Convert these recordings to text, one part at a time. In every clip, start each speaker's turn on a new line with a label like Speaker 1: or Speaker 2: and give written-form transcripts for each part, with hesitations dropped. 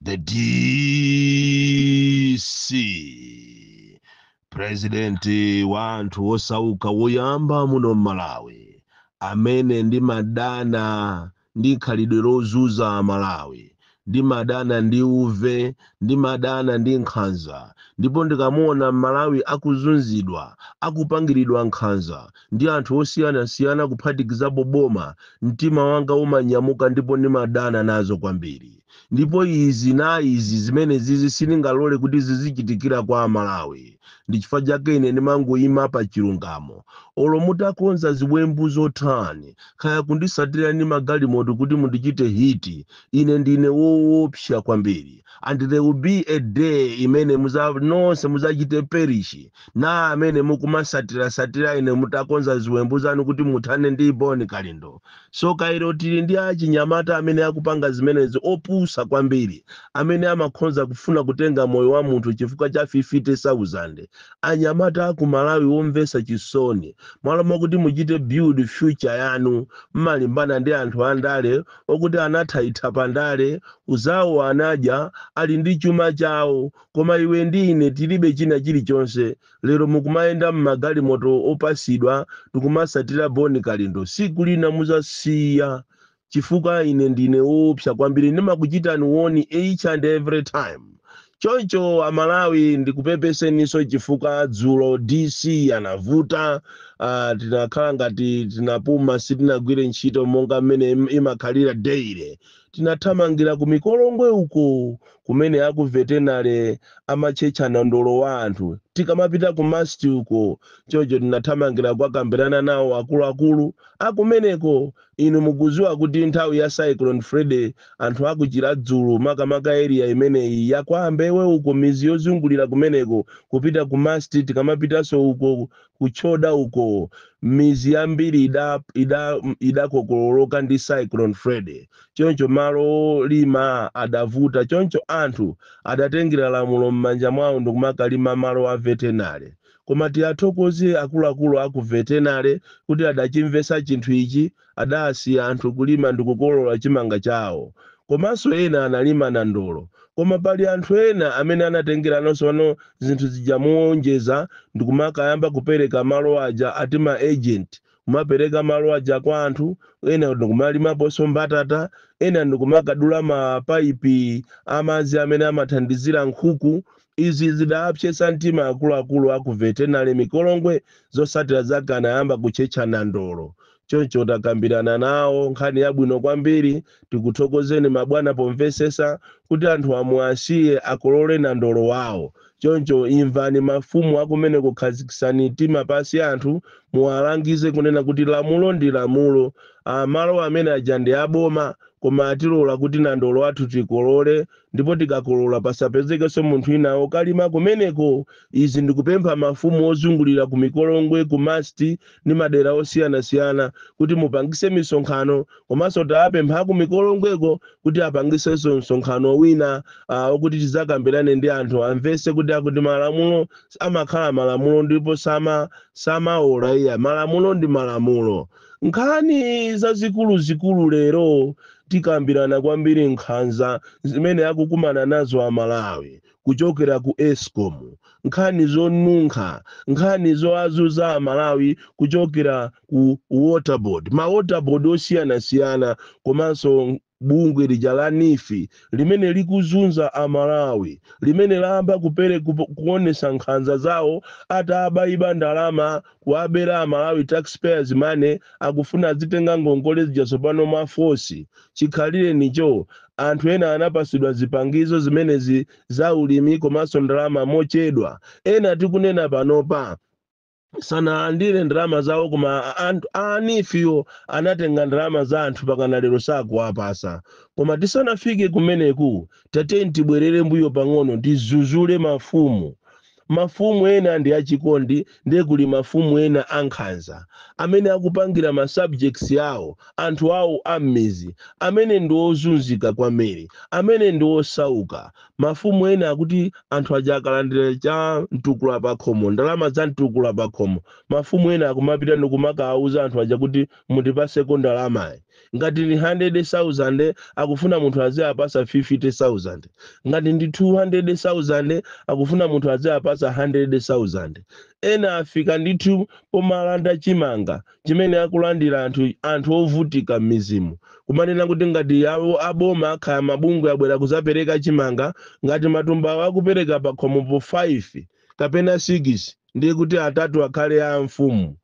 Speaker 1: the DC President wa anthu osauka woyamba muno Malawi amene ndi madana ndi khalidwe lozunza Malawi ndi madana ndi uve ndi madana ndi nkhanza ndipo ndikamuona Malawi akuzunzidwa akupangiridwa nkhanza ndi anthu osiyanasiyana kuphatikizapo boma mtima wanga umanyamuka ndipo ndi madana nazo kwambiri ndipo izi zimene siningalole kuti zizichitikira kwa Malawi ndi chifukwa chake ine ndimangoyima pa chilungamo olo mutakonza ziwembu zotani kaya kundisatira ndi magalimoto kuti mundichite hiti ine ndine woopsa kwambiri and there will be a day imene nonse muzachite perish na amene mukumasatira ine mutakonza ziwembu zanu kuti muthane ndi Boni Kalindo so kairo tili ndi achinyamata amene akupanga zimenezi opusa kwambiri amene amakhonza kufuna kutenga moyo wa munthu chifukwa cha 50,000 anyamata aku Malawi womvesa chisoni mwalamo kuti muchite build future yanu mmalimbana ndi anthu andale okuti anathaitha pandale uzawo anadya ali ndi chuma chawo koma iwe ndi ine tilibe china chilichonse lero mukumayenda mmagalimoto opasidwa tikumasatira Boni Kalindo siku lina muzasiya chifukwa ine ndine woopsa kwambiri ndimakuchitani woni each and every time choncho Amalawi ndikupepeseniso chifukwa dzulo DC anavuta tinakhala ngati tinapuma sitinagwire ntchito monga mmene imakhalira daily tinathamangira ku mikolongwe uko kumene aku veterinary amachechana ndolo wa anthu tikamapita ku masti uko choncho tinathamangira kwakambirana nawo akuluakulu akumeneko inu mukuziwa kuti nthawi ya cyclone Freddy anthu akuchira dzulu makamaka area imeneyi yakwambewe uko mizi yozungulira kumeneko kupita ku masti tikamapitanso uko kuchoda uko mizi yambiri idakokololoka ndi cyclone Freddy choncho malo lima adavuta choncho anthu adatengera lamulo m'manja mwawo ndikumakalima malo a veterinary koma tiyathokoze akuluakulu aku veterinary kuti adachimvesa chinthu ichi adasiya anthu kulima ndikukolola chimanga chawo komanso ena analima na ndolo koma pali anthu ena amene anatengera nonso zinthu zijamuonjeza ndikumakayamba kupereka malo aja ati ma agent kumapereka malo aja kwa anthu ena ndikumalimaponso mbatata ena ndikumakadula mapaipi amazi amene amathandizira nkhuku izi zidapsesa mtima akuluakulu aku veterinary mikolongwe zosatira zake anayamba kuchechana ndolo choncho takambirana nawo nkhani yabwino kwambiri tikuthokozeni mabwana pomvesesa kuti anthu amuasiye akolole na ndolo wawo choncho imvani mafumu akumene kukhazikisani mtima pasi anthu muwalangize kunena kuti lamulo ndi lamulo malo amene aja ndi aboma koma atilola kuti na ndolo athu tikolole ndipo tikakolola pasapezekenso munthu ina okalima kumeneko izi ndikupempha mafumu ozungulira ku mikolongwe ku masti ndi madera osiyanasiyana kuti mupangise misonkhano komanso tapempha ku mikolongweko kuti apangisenso msonkhano wina okuti tizakambirane ndi anthu amvese kuti akuti malamulo amakhala malamulo ndipo samaola iya malamulo ndi malamulo nkhani zazikulu lero tikambirana kwambiri nkhanza zimene akukumana nazo Amalawi kuchokera ku Eskom nkhani zonunkha nkhani zowazuza Amalawi kuchokera ku waterboard ma waterboard osiyanasiyana komanso bungwe lija la nifi limene likuzunza Amalawi limene lamba kuonesa nkhanza zawo ataba ndalama kuabera Amalawi taxpayers money akufuna zitenga ngongole zijasopano mafosi chikhalire nicho anthu ena anapasidwa zipangizo zimene za ulimi komanso ndalama mochedwa ena tikunena panopa sana andire ndalama zawo koma anifiyo anatenga ndalama za anthu pakana lero sakuwapasa koma tisanafike kumeneku tateni tibwerere mbuyo pang'ono tizuzule mafumu ena ndi achikondi ndiye kuli mafumu ena ankhanza amene akupangira ma subjects yawo anthu awo ammizi amene ndi ozunzika kwambiri amene ndi osauka mafumu ena akuti anthu aja akalandira cha mtukula pakhomo ndalama za mtukula pakhomo mafumu ena akumapita ndikumakauza anthu aja kuti mutipaseko ndalamayi ngati ni 100,000 akufuna munthu aziyapasa 50,000 ngati ndi 200,000 akufuna munthu aziyapasa 100,000 ena afika ndithu pomalanda chimanga chimene akulandira anthu ovutika m'mizimu kumanena kuti ngati aboma akhala mabungwe abwera kuzapereka chimanga ngati matumbawo akupereka pa khomopo 5 kapena 6 ndiye kuti atatu akhale a mfumu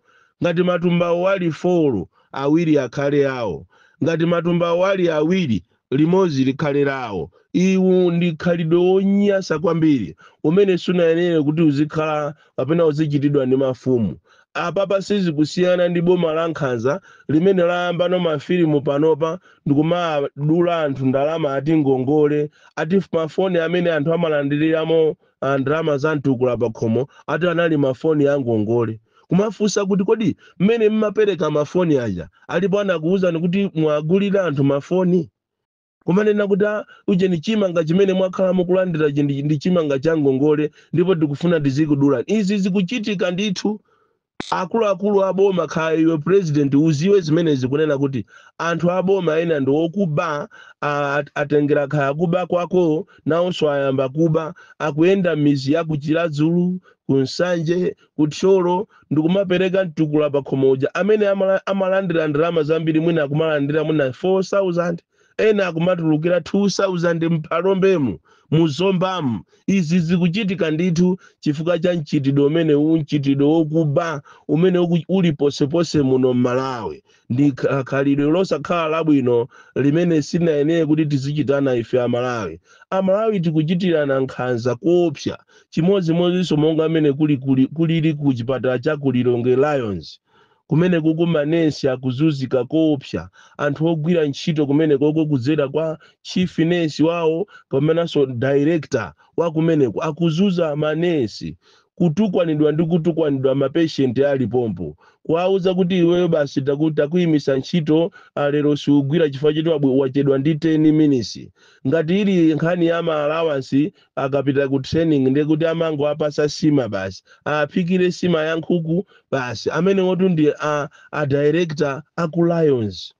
Speaker 1: ngati matumbawo ali 4 awiri akhale awo ngati matumbawo ali awiri limodzi likhale lawo iwu ndi khalidwe wonyasa kwambiri umene sunayenere kuti uzikhala kapena uzichitidwa ndi mafumu apapa sizikusiyana ndi boma la Nkhanza limene layamba no mafilimu panopa ndikumadula anthu ndalama ati ngongole ati mafoni amene anthu amalandiriramo ndalama za mtukula pa khomo ati anali mafoni a ngongole kumafunsa kuti kodi mmene mmapereka mafoni aja alipo anakuwuzani kuti mwagulira anthu mafoni kumanena kuti uje ni chimanga chimene mwakhala mukulandira ndi chimanga cha ngongole ndipo tikufuna tizikudula izi zikuchitika ndithu akuluakulu aboma kaya iwe president uziwe zimene zikunena kuti anthu aboma ena ndi okuba atengera kaya kuba kwako nawonso ayamba kuba akuyenda mizi ya kuchiladzulu kunsanje kuthyolo ndikumapereka mtukula pa khomo uja amene amalandira ndalama zambiri mwina akumalandira mwina 4,000 ena akumatulukira 2,000 mpalombemu muzombamu izi zikuchitika ndithu chifukwa cha mchitidwe umene mchitidwe wokuba umene uli posepose muno m'Malawi ndi khalidwe losakhala labwino limene sinayenere kuti tizichitana ife Amalawi tikuchitirana nkhanza koopsa chimodzimodzinso monga amene kulili ku chipatala cha Kulilonge Lions kumene kuku manesi akuzunzika koopsa anthu ogwira ntchito kumene koko kudzera kwa chief nurse wawo komanso director wa kumeneko akuzuza manesi kutukwanidwa ndi kutukwanidwa mapatient ali pompo kuauza kuti iweyo basi takuyimisa ntchito lero siugwira chifukwa choti wachedwa ndi 10 minutes ngati ili nkhani ya allowance akapita ku training ndiye kuti amango apasa sima basi aphikire sima ya nkhuku basi amene wotu ndi a director aku Lions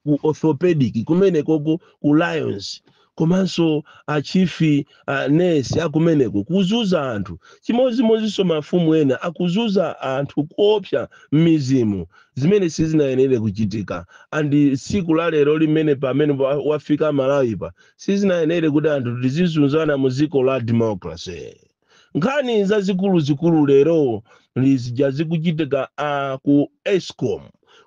Speaker 1: ku orthopedic kumene koko ku Lions komanso achifi nurse akumeneko kuzuza anthu chimodzimodzinso mafumu ena akuzuza anthu koopsa m'mizimu zimene sizinayenere kuchitika andi siku la lero limene pamene wafika Malawi pa sizinayenere kuti anthu tizizunzana mu dziko la democracy nkhani zazikulu lero lizija zikuchitika ku Eskom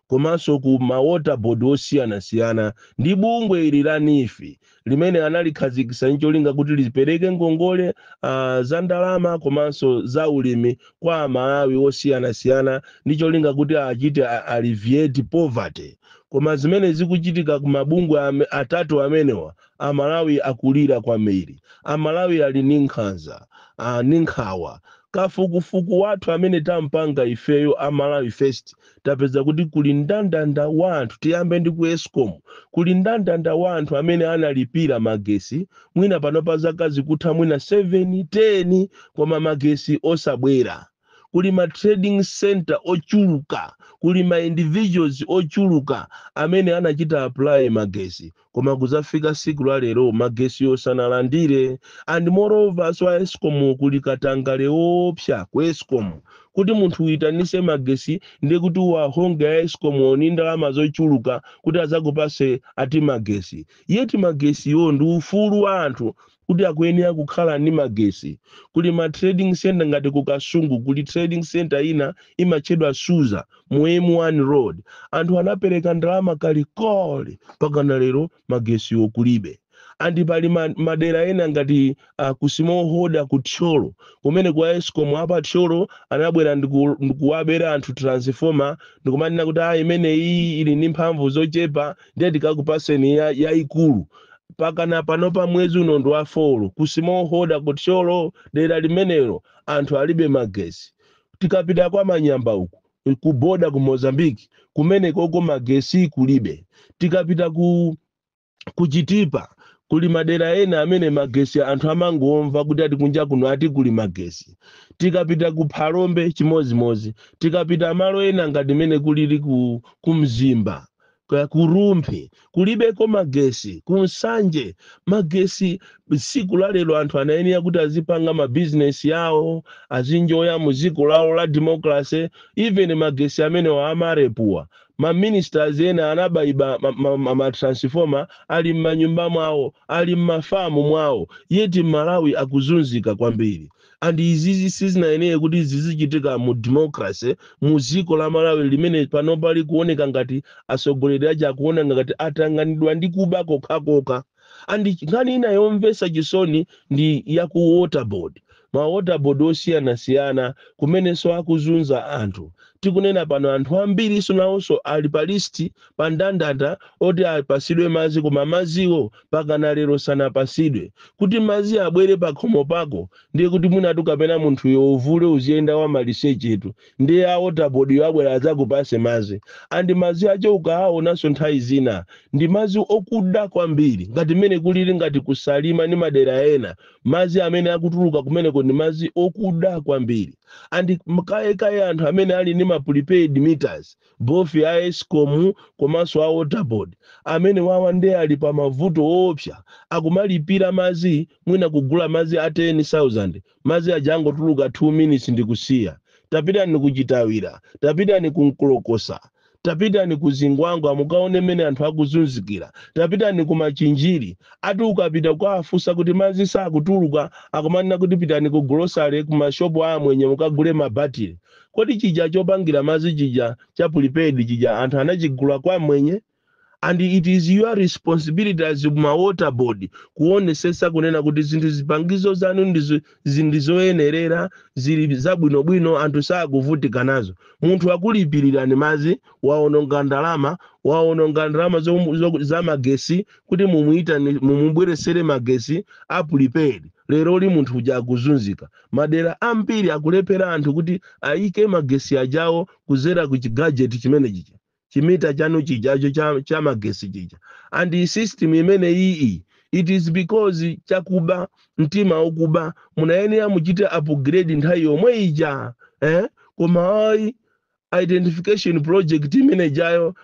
Speaker 1: komanso ku water board osiyanasiyana ndi bungwe ili la NIFI limene analikhazikitsa ncholinga kuti lipereke ngongole za ndalama komanso za ulimi kwa Malawi osiyanasiyana ndi cholinga kuti achite alleviate poverty koma zimene zikuchitika ku mabungwe atatu amenewa Amalawi akulira kwambiri Amalawi ali ndi nkhanza ndi nkhawa kafukufuku wathu amene tampanga ifeyo Malawi First tapeza kuti kuli ndandanda wanthu tiyambe ndi ku Eskom kuli ndandanda wanthu amene analipira magesi mwina panopa zaka zikutha mwina 7 10 koma magesi osabwera kuli ma trading center ochuluka kuli ma individuals ochuluka amene anachita apply magesi koma kuzafika siku la lero magesi osanalandire and moreover so Eskom kuli katangale opsa ku Eskom kuti munthu uitanise magesi ndiye kuti wahonga Eskom ni ndalama zochuluka kuti azakupase ati magesi yeti magesi yo ndi ufulu wa anthu kuti akuyenera kukhala ni magesi kuli ma trading center ngati ku Kasungu kuli trading center ina imachedwa Suza mu M1 road anthu anapereka ndalama kalikole pakana lero magesi okulibe andi pali madera ena ngati kusimohoda kuthyolo kumene kwa Eskom apa thyolo anabwera ndikuwabera anthu transformer ndikumanena kuti imene iyi ili ndi mphamvu zochepa ndiye tikakupaseni yaikulu pakana panopa mwezi uno ndo wa 4 kusimohoda kuthyolo dera limenelo anthu alibe magesi tikapita kwa Manyamba uku kuboda ku Mozambique kumene koko magesi kulibe tikapita kuchitipa kuli madera ena amene magesi anthu amangomva kuti ati kunja kuno ati kuli magesi tikapita ku Phalombe chimodzimodzi tikapita malo ena ngati mene kulili ku Mzimba kurumpi kulibeko magesi kunsanje magesi siku la lero anthu anayenera kuti azipanga mabizinesi yawo azinjoya muziko lawo la democracy even magesi amene amarepuwa maministers ena anabayiba matransformer ali m'manyumba mwawo ali m'mafamu mwawo yeti Malawi akuzunzika kwambiri and izizi sizinayenera kuti zizichitika mu democracy muziko la Malawi limene pano pali kuoneka ngati asogoleri aja akuona ngati atanganidwa ndi kuba kokhakoka andi nkhani ina yomvetsa chisoni ndi ya ku water board ma water board osiyanasiyana kumenenso akuzunza anthu tikunena pano anthu ambiri nawonso ali pa listi pa ndandanda oti apasidwe madzi koma madziwo pakana lero sanapasidwe kuti madzi abwere pa khomo pako ndiye kuti munatu kapena munthu yovule uziyenda wa maliseche etu ndiye a water board yabwera adzakupase madzi andi madzi acho ukaonanso nthawi zina ndi madzi okuda kwambiri ngati mene kulili ngati kusalima ni madera ena madzi amene akutuluka kumeneko ndi madzi okuda kwambiri andi mkaekaye anthu amene ali ni ma prepaid meters both ya Eskom komanso a water board amene wawa ndiye ali pa mavuto opsa akumalipira madzi mwina kugula madzi a 10,000 madzi ajango tuluka 2 minutes ndikusiya tapita ni kuchitawira tapita ni kunkolokosa tapita ni kuzingwangwa mukaone mene anthu akuzunzikira tapita ni kumachinjiri ati ukapita kwafusa kuti madzi sakutuluka akumanena kuti pita ni ku grocery kumashopu amwenye mukagule mabatiri kodi chija chopangira madzi chija cha prepaid chija anthu anachigula kwa mwenye and it is your responsibility as ma water board kuonesesa kunena kuti zinthu zipangizo zanu ndizoyenerera zili zabwinobwino anthu sakuvutika nazo munthu akulipirira ni madzi waononga ndalama za magesi kuti mumubweresere magesi a prepaid lero li munthu uja akuzunzika madera ambiri akulepera anthu kuti ayike magesi ajawo kuzera ku gadget chimene chicha chimita chanu chijacho cha magesi chicha and the system imene iyi it is because chakuba mtima okuba munayenera muchite upgrade nthawi yomwe ija koma identification project imene jayo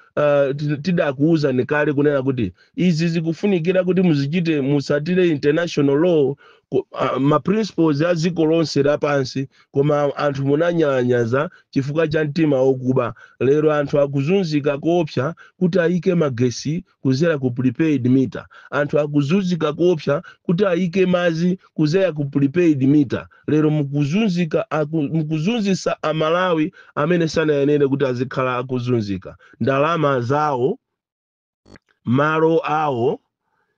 Speaker 1: tidakuuza nikale kunena kuti izi zikufunikira kuti muzichite musatire international law ma principles ya ziko lonse lapansi koma anthu munanyalanyaza chifukwa cha mtima okuba lero anthu akuzunzika kopsa kuti ayike magesi kuzera ku prepaid meter anthu akuzunzika kopsa kuti ayike madzi kuzera ku prepaid meter lero mukuzunzisa amalawi amene sanayenera kuti azikhala akuzunzika ndalama zawo malo awo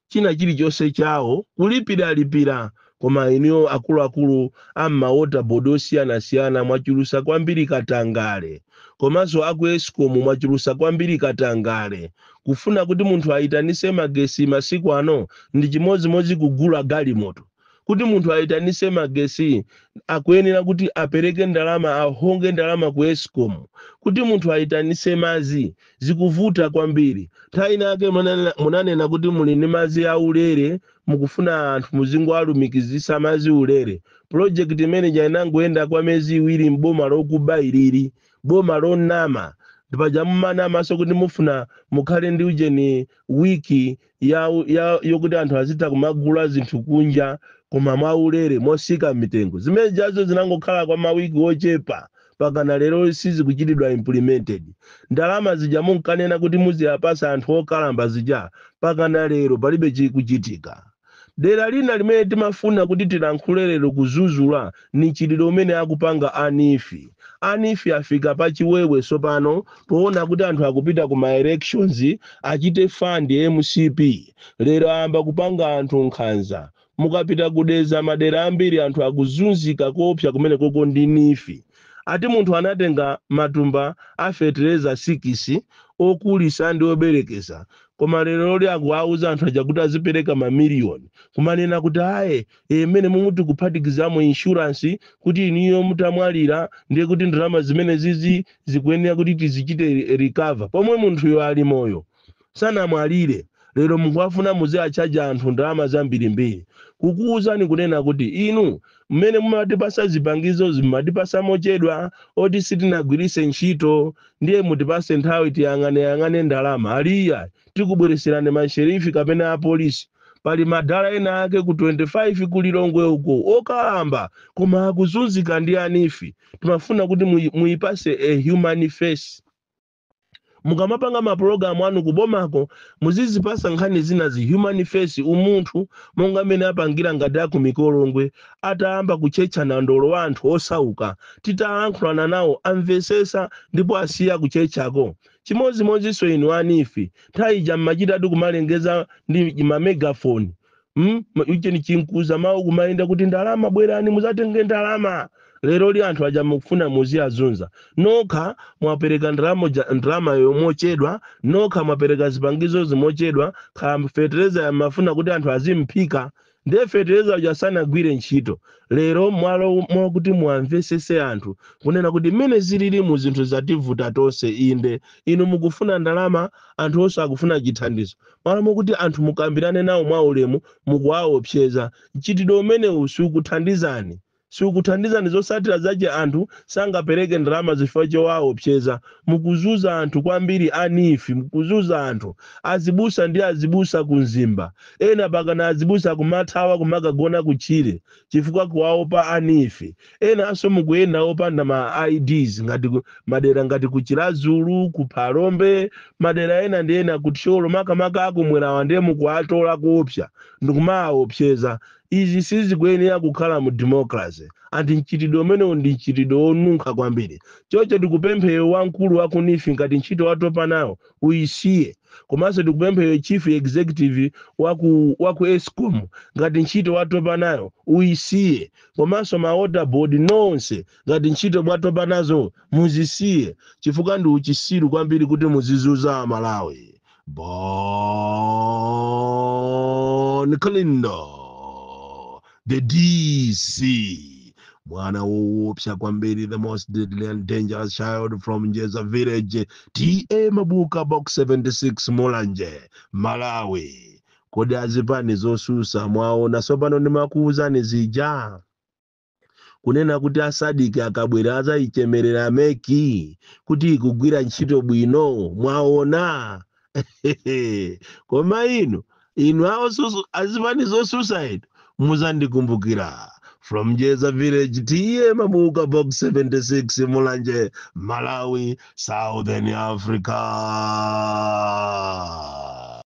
Speaker 1: china chilichonse chawo kulipira koma iniyo akuluakulu amma water board osiyanasiyana mwachulusa kwambiri katangale komanso aku Eskom mwachulusa kwambiri katangale kufuna kuti munthu ayitanise magesi masiku ano ndi chimodzimodzi kugula galimoto kuti munthu ayitanise magesi akuyenera kuti apereke ndalama ahonge ndalama ku Eskom kuti munthu ayitanise madzi zikuvuta kwambiri nthawi nake munanena kuti muli ni madzi ya ulere mukufuna anthu muzingo alumikizisa madzi ulere project manager inangoenda kwa mezi 2 mboma lokuba iliri boma lonama ndipaja mmanama so kuti mufuna mukhale ndi ujeni wiki yokuti anthu azita kumagula zinthu kunja koma mwaulere mosika mitengo zimene jazo zinangokhala kwa mawiki ochepa pakana lero sizi kuchitidwa implemented ndalama zija munkanena kuti muziyapasa anthu okalamba zija pakana lero palibe chikuchitika dera lina limene timafuna kuti tilankhule lero kuzuzula ni chililo umene akupanga anifi afika pa chiwewe sopano poona kuti anthu akupita ku ma elections achite fund MCP lero amba kupanga anthu nkhanza mukapita kudeza madera ambiri anthu akuzunzika kopsa kumene koko ndi nifi ati munthu anatenga matumba a fertilizer 6 okulisa ndi oberekeza koma lero loli akuauza anthu aja kuti azipereka mamiliyoni kumanena kuti mene mumuti kuphatikizamo insurance kuti iniyo mutamwalira ndiye kuti ndalama zimene zikuyenera kuti tizichite recover pomwe munthuyo ali moyo sanamwalire lero mukuwafuna muze achaja anthu ndalama zambirimbiri. Kukuwuzani kunena kuti inu mmene mumatipasa zipangizo zimatipasa mochedwa oti sitinagwirise ntchito, ndiye mutipase nthawi tiyang'ane ndalama aliya tikubwereserani masherifi kapena apolisi. Pali madala ena ake ku 25 kulilongwe uko okamba koma akuzunzika ndi anifi. Timafuna kuti muyipase a human face. Mukamapanga mapulogalamu anu kubomako muzizipasa nkhani zina zi human face umunthu monga mene apangira ngati aku mikolongwe atayamba kuchechana ndolo wa anthu osauka titayankhulana nawo amvesesa ndipo asiya kuchechako. Chimodzimodzinso inu anifi nthawi ija mmachitatu kumalengeza ndi mamegafoni ucheni chinkuza mawu kumayenda kuti ndalama bwerani muzatenge ndalama. Lero li anthu aja mukufuna muziyazunza nokha mwapereka ndalama yomochedwa, nokha mwapereka zipangizo zimochedwa, khala fetereza yamafuna kuti anthu azimphika ndiye fetereza uja sanagwire ntchito. Lero mwalo mwakuti muamvesese anthu kunena kuti mmene zilili mu zinthu zativuta tonse inde inu mukufuna ndalama anthu onse akufuna chithandizo. Mwalo mwakuti anthu mukambirane nawo mwaulemu mukuwaopseza mchitidwe umene usukuthandizani. Sikuthandizani zosatira zache anthu sangapereke ndalama zifukwa chowaopseza. Mukuzuza anthu kwambiri anifi, mukuzuza anthu azibusa ndi azibusa kunzimba. Ena pakana azibusa kumathawa kumakagona kuchire chifukwa kuwaopa anifi. Ena aso mukuyenda opanda ma IDs ngati madera ngati kuchirazulu, kuphalombe, madera ena ndi ena kutcholo makamaka akumwerawa ndiye mukuatola kuopsa ndikumaopseza. Izi sizikuyenera kukhala mu democracy. Anti mchitidwe umene ndi mchitidwe onunkha kwambiri. Chocho tikupempha wamkulu wakunifi ngati ntchito watopa nayo uyisiye. Komanso tikupempha chief executive waku Eskom ngati ntchito watopa nayo uyisiye. Komanso ma order board nonse ngati ntchito watopa nazo muzisiye chifukwa ndi uchisiru kwambiri kuti muzizuza Malawi. Kalindo the DC mwana woopsa kwambiri, the most deadly and dangerous child from Njeza village, TA Mabuka box 76 Mulanje Malawi. Kodi azipani zosusa mwaona sopano ndimakuwuzani zija kunena kuti asadiki akabwera azayichemerera meki kuti ikugwira ntchito bwino mwaona. Koma inu azipani zosusa inu muzandikumbukira. From Njeza village, TA Mabuka box 76 Mulanje Malawi, Southern Africa.